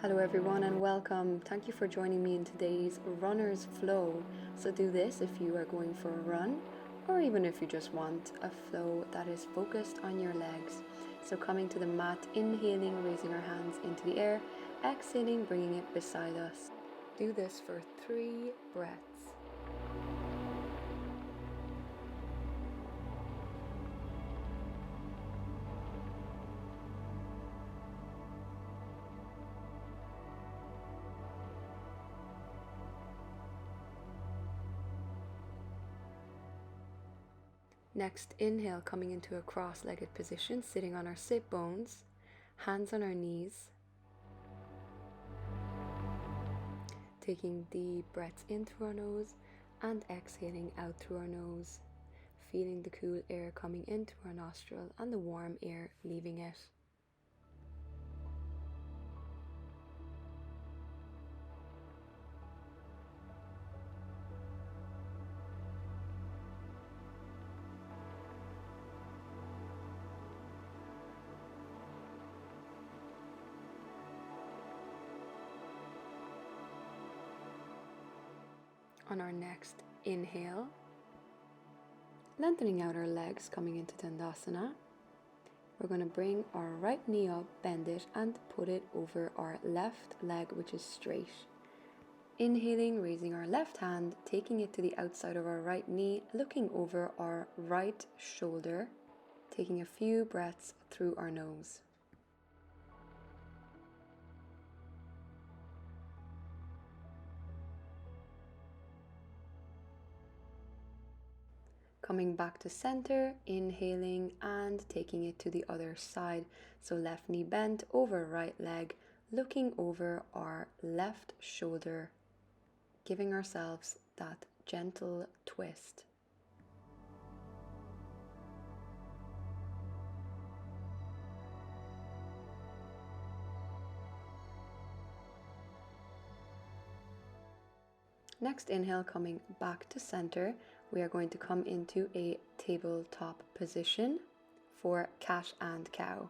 Hello everyone and welcome. Thank you for joining me in today's runner's flow. So do this if you are going for a run or even if you just want a flow that is focused on your legs. So coming to the mat, inhaling, raising our hands into the air, exhaling, bringing it beside us. Do this for 3 breaths. Next, inhale, coming into a cross-legged position, sitting on our sit bones, hands on our knees. Taking deep breaths in through our nose and exhaling out through our nose. Feeling the cool air coming into our nostril and the warm air leaving it. On our next inhale, lengthening out our legs, coming into Tandasana, we're going to bring our right knee up, bend it, and put it over our left leg, which is straight. Inhaling, raising our left hand, taking it to the outside of our right knee, looking over our right shoulder, taking a few breaths through our nose. Coming back to center, inhaling and taking it to the other side. So left knee bent over right leg, looking over our left shoulder, giving ourselves that gentle twist. Next inhale, coming back to center, we are going to come into a tabletop position for cat and cow.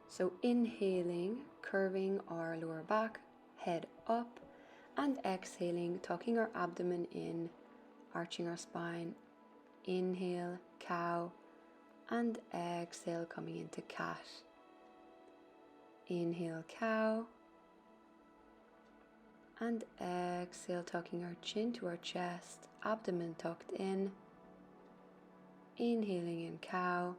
So inhaling, curving our lower back, head up, and exhaling, tucking our abdomen in, arching our spine. Inhale, cow, and exhale, coming into cat. Inhale, cow, and exhale, tucking our chin to our chest, abdomen tucked in. Inhaling in cow,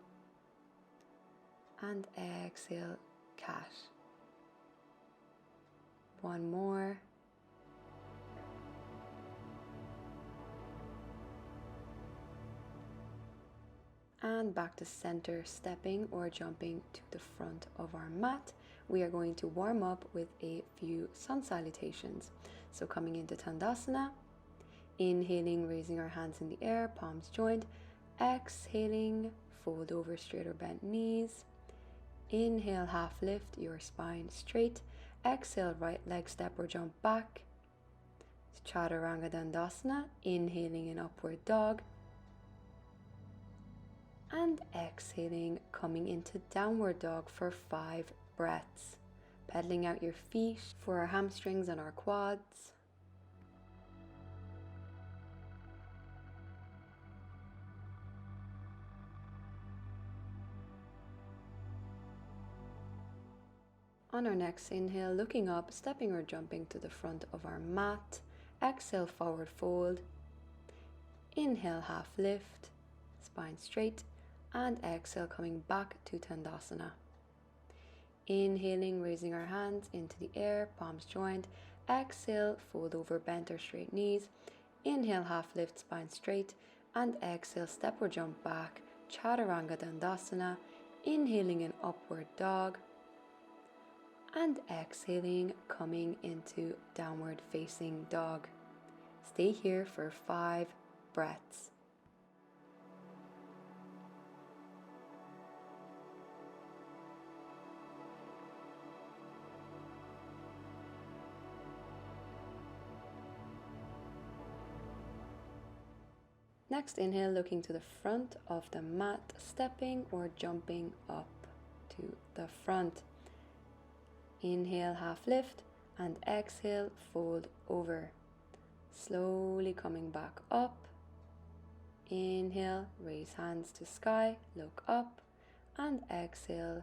and exhale, cat. One more. And back to center, stepping or jumping to the front of our mat. We are going to warm up with a few sun salutations. So coming into Tandasana, inhaling, raising our hands in the air, palms joined. Exhaling, fold over straight or bent knees. Inhale, half lift, your spine straight. Exhale, right leg step or jump back. Chaturanga Dandasana, inhaling in upward dog. And exhaling, coming into downward dog for 5 breaths. Pedaling out your feet for our hamstrings and our quads. On our next inhale, looking up, stepping or jumping to the front of our mat. Exhale, forward fold. Inhale, half lift, spine straight. And exhale, coming back to Tandasana. Inhaling, raising our hands into the air, palms joined. Exhale, fold over bent or straight knees. Inhale, half lift, spine straight. And exhale, step or jump back, Chaturanga Dandasana. Inhaling in upward dog. And exhaling, coming into downward facing dog. Stay here for 5 breaths. Next inhale, looking to the front of the mat, stepping or jumping up to the front. Inhale, half lift, and exhale, fold over. Slowly coming back up. Inhale, raise hands to sky, look up, and exhale,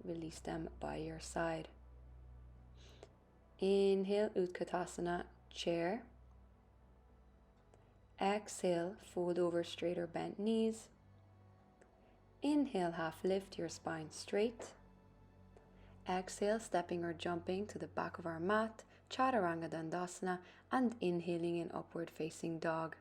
release them by your side. Inhale, Utkatasana, chair. Exhale, fold over straight or bent knees. Inhale, half lift your spine straight. Exhale, stepping or jumping to the back of our mat, Chaturanga Dandasana, and inhaling in upward facing dog.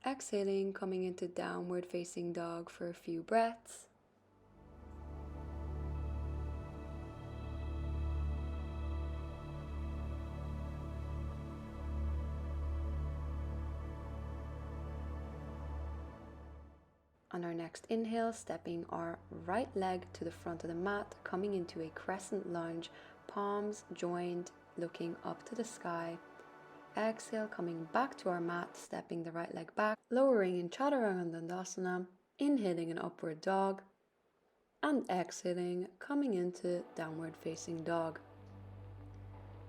Exhaling, coming into downward facing dog for a few breaths. On our next inhale, stepping our right leg to the front of the mat, coming into a crescent lunge, palms joined, looking up to the sky. Exhale, coming back to our mat, stepping the right leg back, lowering in Chaturanga Dandasana, inhaling an upward dog, and exhaling, coming into downward facing dog.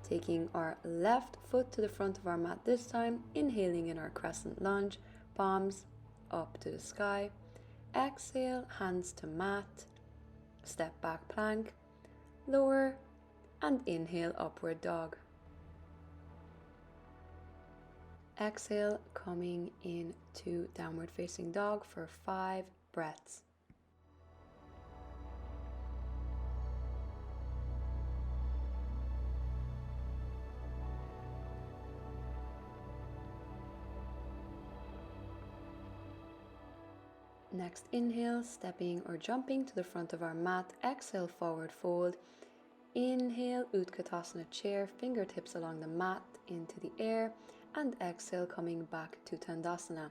Taking our left foot to the front of our mat this time, inhaling in our crescent lunge, palms up to the sky. Exhale, hands to mat, step back plank, lower, and inhale upward dog. Exhale, coming into downward facing dog for 5 breaths. Next inhale, stepping or jumping to the front of our mat. Exhale, forward fold. Inhale, Utkatasana chair, fingertips along the mat into the air, and exhale, coming back to Tandasana.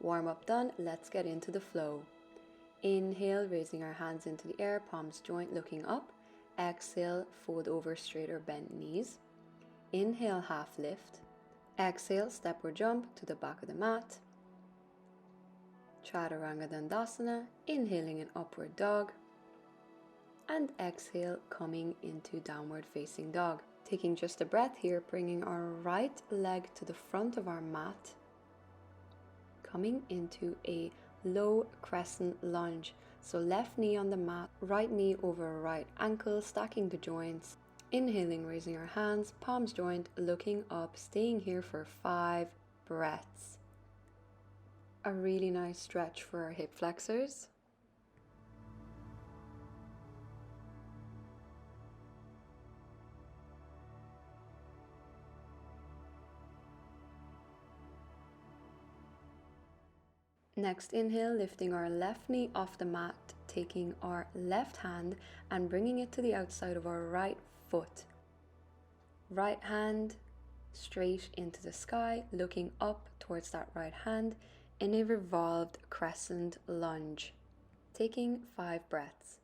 Warm up done, let's get into the flow. Inhale, raising our hands into the air, palms joint, looking up. Exhale, fold over straight or bent knees. Inhale, half lift. Exhale, step or jump to the back of the mat. Chaturanga Dandasana, inhaling an upward dog. And exhale, coming into downward facing dog. Taking just a breath here, bringing our right leg to the front of our mat. Coming into a low crescent lunge. So left knee on the mat, right knee over right ankle, stacking the joints. Inhaling, raising our hands, palms joined, looking up, staying here for 5 breaths. A really nice stretch for our hip flexors. Next inhale, lifting our left knee off the mat, taking our left hand and bringing it to the outside of our right foot. Right hand straight into the sky, looking up towards that right hand in a revolved crescent lunge. Taking 5 breaths.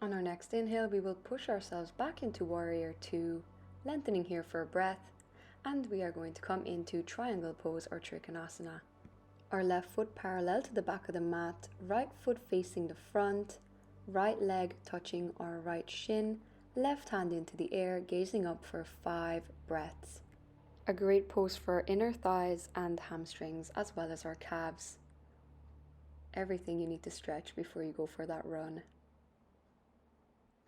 On our next inhale, we will push ourselves back into Warrior 2, lengthening here for a breath, and we are going to come into triangle pose or Trikonasana. Our left foot parallel to the back of the mat, right foot facing the front, right leg touching our right shin, left hand into the air, gazing up for 5 breaths. A great pose for our inner thighs and hamstrings, as well as our calves. Everything you need to stretch before you go for that run.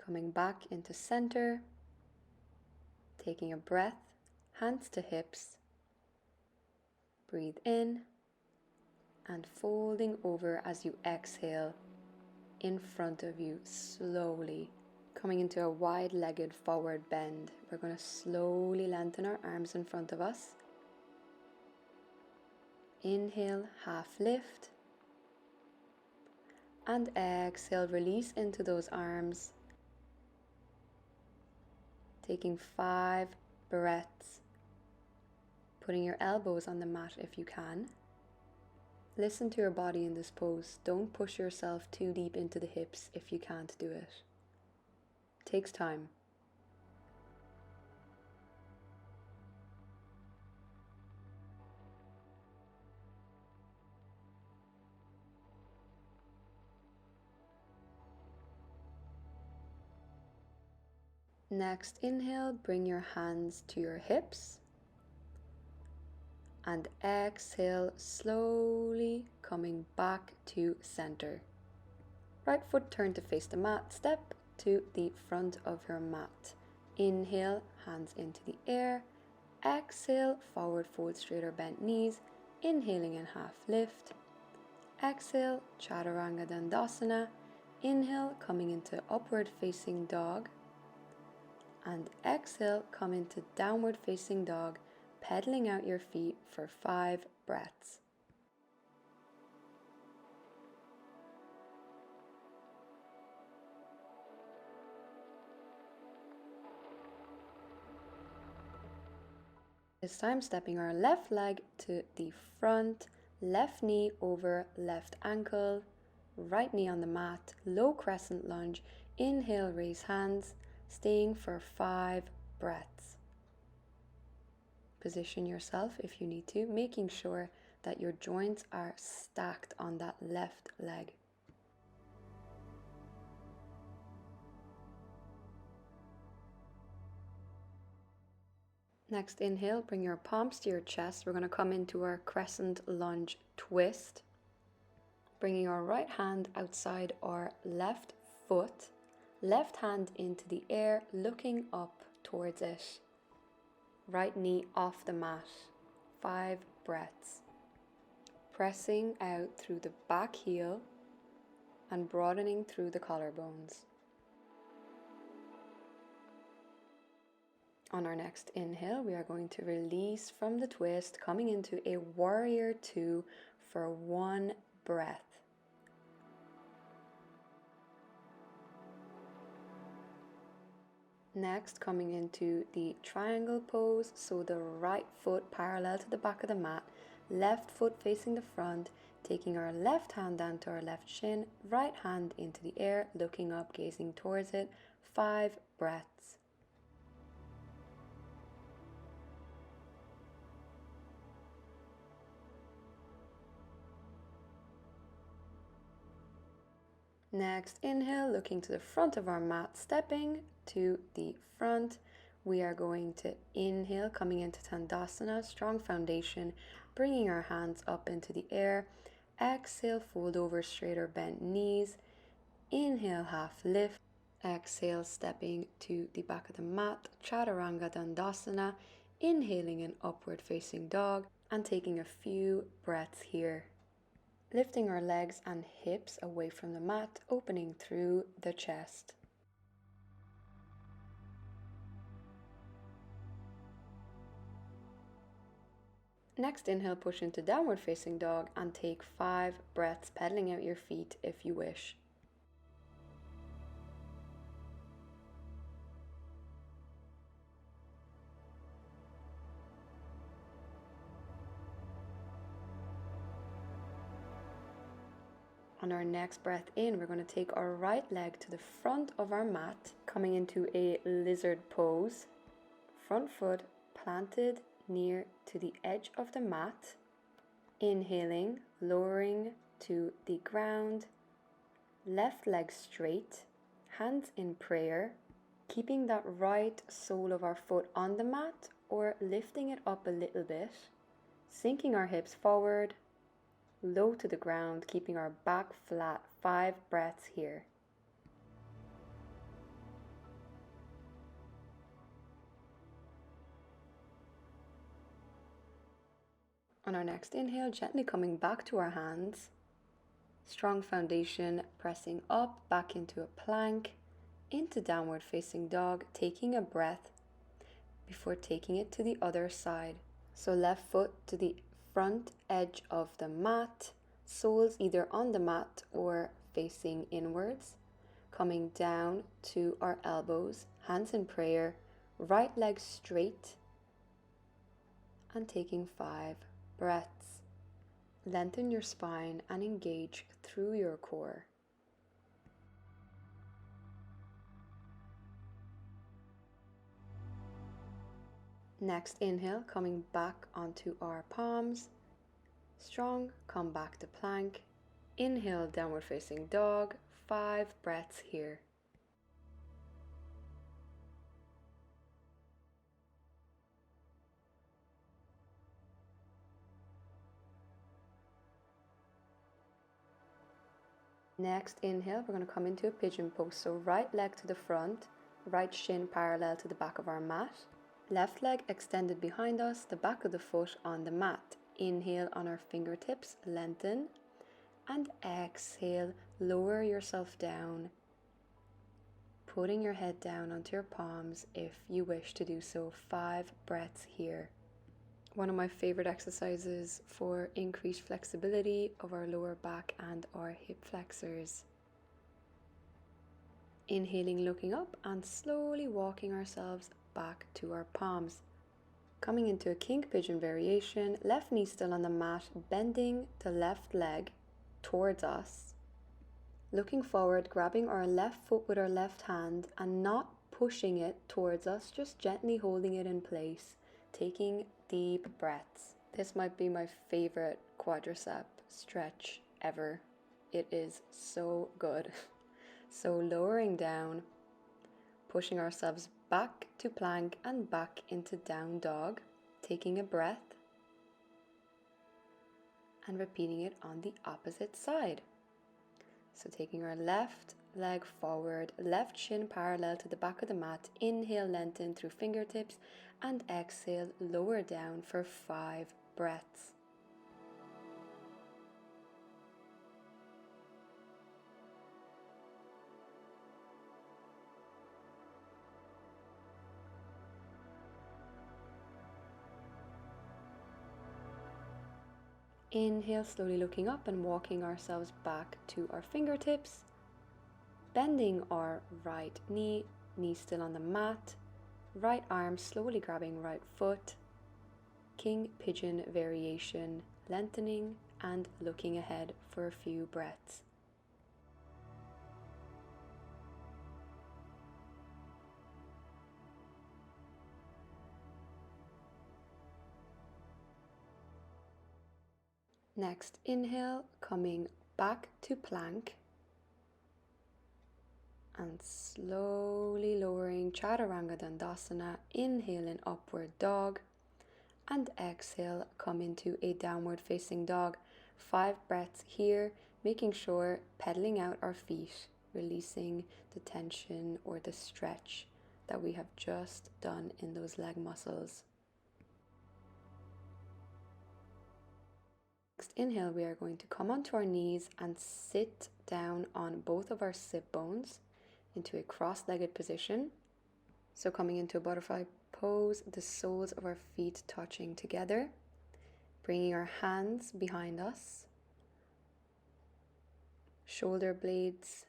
Coming back into center, taking a breath, hands to hips. Breathe in and folding over as you exhale in front of you slowly. Coming into a wide-legged forward bend. We're going to slowly lengthen our arms in front of us. Inhale, half lift. And exhale, release into those arms. Taking 5 breaths. Putting your elbows on the mat if you can. Listen to your body in this pose. Don't push yourself too deep into the hips if you can't do it. Takes time. Next inhale, bring your hands to your hips. And exhale, slowly coming back to center. Right foot turn to face the mat, step to the front of your mat. Inhale, hands into the air. Exhale, forward fold, straighter bent knees. Inhaling and half lift. Exhale, Chaturanga Dandasana. Inhale, coming into upward facing dog. And exhale, come into downward facing dog, pedaling out your feet for 5 breaths. This time, stepping our left leg to the front, left knee over left ankle, right knee on the mat, low crescent lunge. Inhale, raise hands, staying for 5 breaths. Position yourself if you need to, making sure that your joints are stacked on that left leg. Next inhale, bring your palms to your chest. We're going to come into our crescent lunge twist. Bringing our right hand outside our left foot, left hand into the air, looking up towards it. Right knee off the mat. 5 breaths. Pressing out through the back heel and broadening through the collarbones. On our next inhale, we are going to release from the twist, coming into a warrior 2 for 1 breath. Next, coming into the triangle pose, so the right foot parallel to the back of the mat, left foot facing the front, taking our left hand down to our left shin, right hand into the air, looking up, gazing towards it, 5 breaths. Next, inhale, looking to the front of our mat, stepping to the front. We are going to inhale, coming into Tandasana, strong foundation, bringing our hands up into the air. Exhale, fold over, straighter bent knees. Inhale, half lift. Exhale, stepping to the back of the mat, Chaturanga Dandasana. Inhaling an upward facing dog and taking a few breaths here. Lifting our legs and hips away from the mat, opening through the chest. Next inhale, push into downward facing dog and take 5 breaths, pedaling out your feet if you wish. On our next breath in, we're going to take our right leg to the front of our mat, coming into a lizard pose. Front foot planted near to the edge of the mat. Inhaling, lowering to the ground. Left leg straight, hands in prayer, keeping that right sole of our foot on the mat or lifting it up a little bit. Sinking our hips forward, low to the ground, keeping our back flat. 5 breaths here. On our next inhale, gently coming back to our hands. Strong foundation, pressing up, back into a plank, into downward facing dog, taking a breath before taking it to the other side. So left foot to the front edge of the mat, soles either on the mat or facing inwards, coming down to our elbows, hands in prayer, right leg straight, and taking 5 breaths. Lengthen your spine and engage through your core. Next inhale, coming back onto our palms. Strong, come back to plank. Inhale, downward facing dog. 5 breaths here. Next inhale, we're going to come into a pigeon pose. So right leg to the front, right shin parallel to the back of our mat. Left leg extended behind us, the back of the foot on the mat. Inhale on our fingertips, lengthen. And exhale, lower yourself down, putting your head down onto your palms if you wish to do so. 5 breaths here. One of my favorite exercises for increased flexibility of our lower back and our hip flexors. Inhaling, looking up, and slowly walking ourselves back to our palms. Coming into a king pigeon variation, left knee still on the mat, bending the left leg towards us. Looking forward, grabbing our left foot with our left hand and not pushing it towards us, just gently holding it in place, taking deep breaths. This might be my favorite quadricep stretch ever. It is so good. So lowering down, pushing ourselves back to plank and back into down dog, taking a breath and repeating it on the opposite side. So taking our left leg forward, left shin parallel to the back of the mat, inhale, lengthen through fingertips, and exhale, lower down for 5 breaths. Inhale, slowly looking up and walking ourselves back to our fingertips, bending our right knee, knee still on the mat, right arm slowly grabbing right foot, king pigeon variation, lengthening and looking ahead for a few breaths. Next inhale, coming back to plank and slowly lowering Chaturanga Dandasana, inhaling upward dog and exhale, come into a downward facing dog. 5 breaths here, making sure pedaling out our feet, releasing the tension or the stretch that we have just done in those leg muscles. Next inhale, we are going to come onto our knees and sit down on both of our sit bones into a cross-legged position. So coming into a butterfly pose, the soles of our feet touching together, bringing our hands behind us, shoulder blades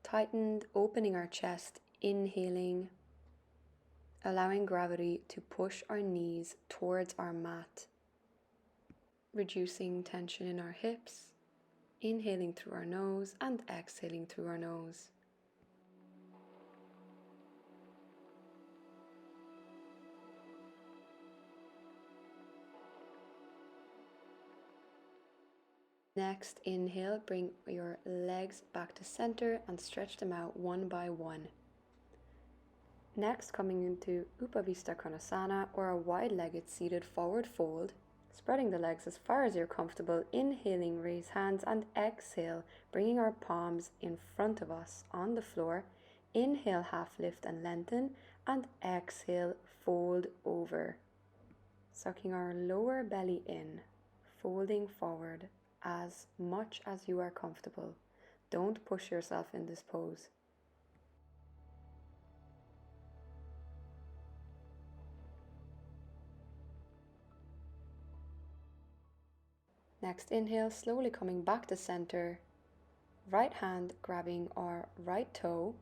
tightened, opening our chest, inhaling, allowing gravity to push our knees towards our mat, reducing tension in our hips, inhaling through our nose and exhaling through our nose. Next inhale, bring your legs back to center and stretch them out one by one. Next, coming into Upavista Konasana, or a wide-legged seated forward fold, spreading the legs as far as you're comfortable, inhaling, raise hands, and exhale, bringing our palms in front of us on the floor. Inhale, half lift and lengthen, and exhale, fold over. Sucking our lower belly in, folding forward as much as you are comfortable. Don't push yourself in this pose. Next inhale, slowly coming back to center, right hand grabbing our right toe,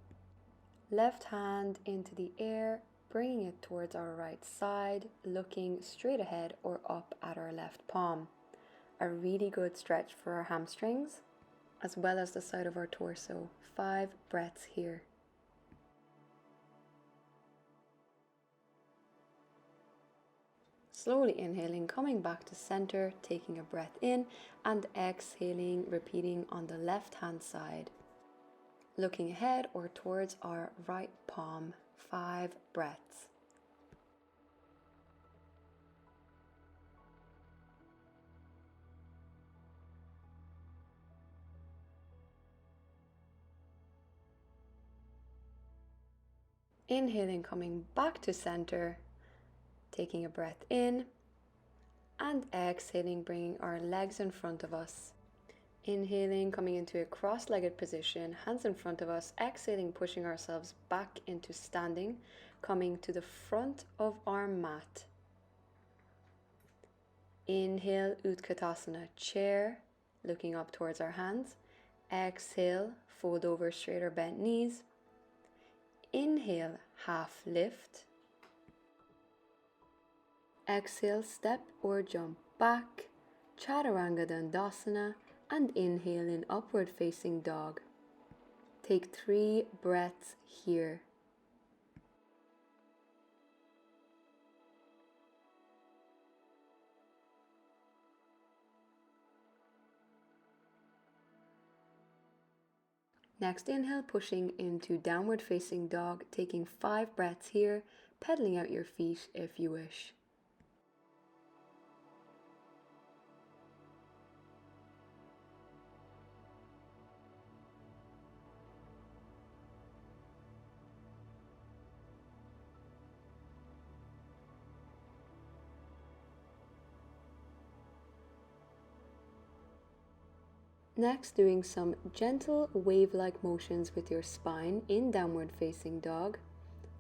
left hand into the air, bringing it towards our right side, looking straight ahead or up at our left palm. A really good stretch for our hamstrings, as well as the side of our torso. 5 breaths here. Slowly inhaling, coming back to center, taking a breath in, and exhaling, repeating on the left hand side. Looking ahead or towards our right palm. 5 breaths. Inhaling, coming back to center, taking a breath in, and exhaling, bringing our legs in front of us. Inhaling, coming into a cross-legged position, hands in front of us. Exhaling, pushing ourselves back into standing, coming to the front of our mat. Inhale, Utkatasana, chair, looking up towards our hands. Exhale, fold over, straight or bent knees. Inhale, half lift. Exhale, step or jump back, Chaturanga Dandasana, and inhale in upward facing dog. Take 3 breaths here. Next inhale, pushing into downward facing dog, taking 5 breaths here, pedaling out your feet if you wish. Next, doing some gentle wave-like motions with your spine in downward facing dog,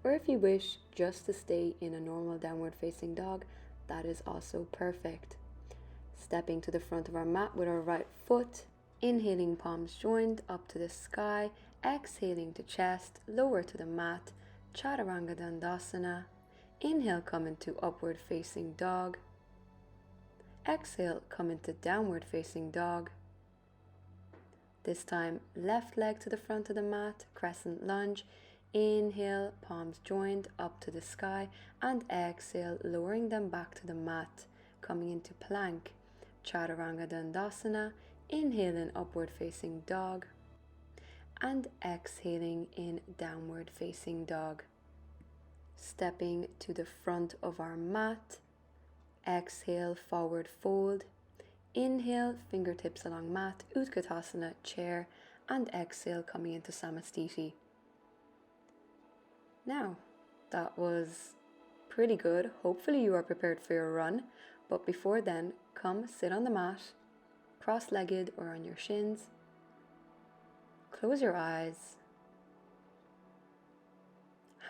or if you wish just to stay in a normal downward facing dog, that is also perfect. Stepping to the front of our mat with our right foot, inhaling palms joined up to the sky, exhaling to chest, lower to the mat, Chaturanga Dandasana. Inhale, come into upward facing dog. Exhale, come into downward facing dog. This time, left leg to the front of the mat, crescent lunge. Inhale, palms joined up to the sky, and exhale, lowering them back to the mat, coming into plank, Chaturanga Dandasana. Inhale in upward facing dog, and exhaling in downward facing dog. Stepping to the front of our mat, exhale, forward fold. Inhale, fingertips along mat, Utkatasana, chair, and exhale, coming into Samastiti. Now, that was pretty good. Hopefully you are prepared for your run, but before then, come sit on the mat, cross-legged or on your shins. Close your eyes,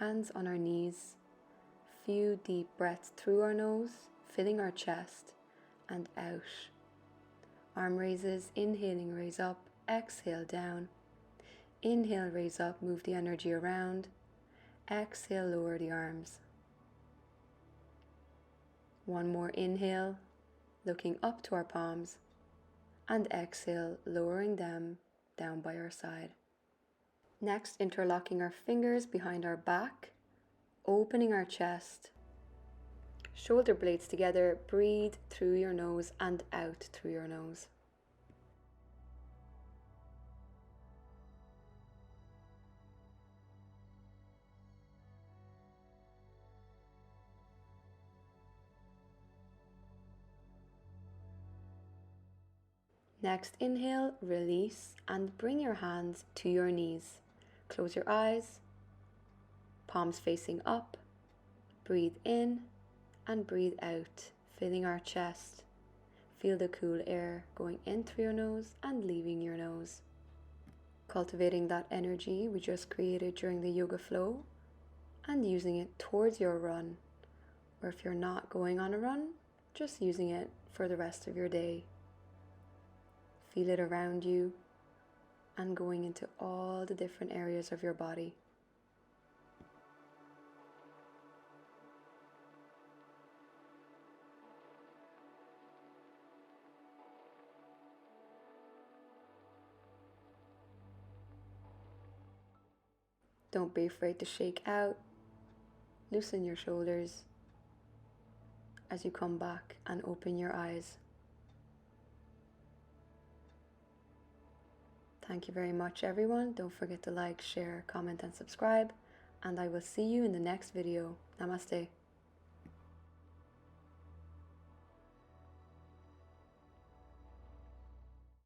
hands on our knees, few deep breaths through our nose, filling our chest and out. Arm raises, inhaling, raise up, exhale down. Inhale, raise up, move the energy around. Exhale, lower the arms. One more inhale, looking up to our palms, and exhale, lowering them down by our side. Next, interlocking our fingers behind our back, opening our chest, shoulder blades together, breathe through your nose and out through your nose. Next, inhale, release, and bring your hands to your knees. Close your eyes, palms facing up. Breathe in and breathe out, filling our chest. Feel the cool air going in through your nose and leaving your nose. Cultivating that energy we just created during the yoga flow and using it towards your run. Or if you're not going on a run, just using it for the rest of your day. Feel it around you and going into all the different areas of your body. Don't be afraid to shake out. Loosen your shoulders as you come back and open your eyes. Thank you very much, everyone. Don't forget to like, share, comment, and subscribe. And I will see you in the next video. Namaste.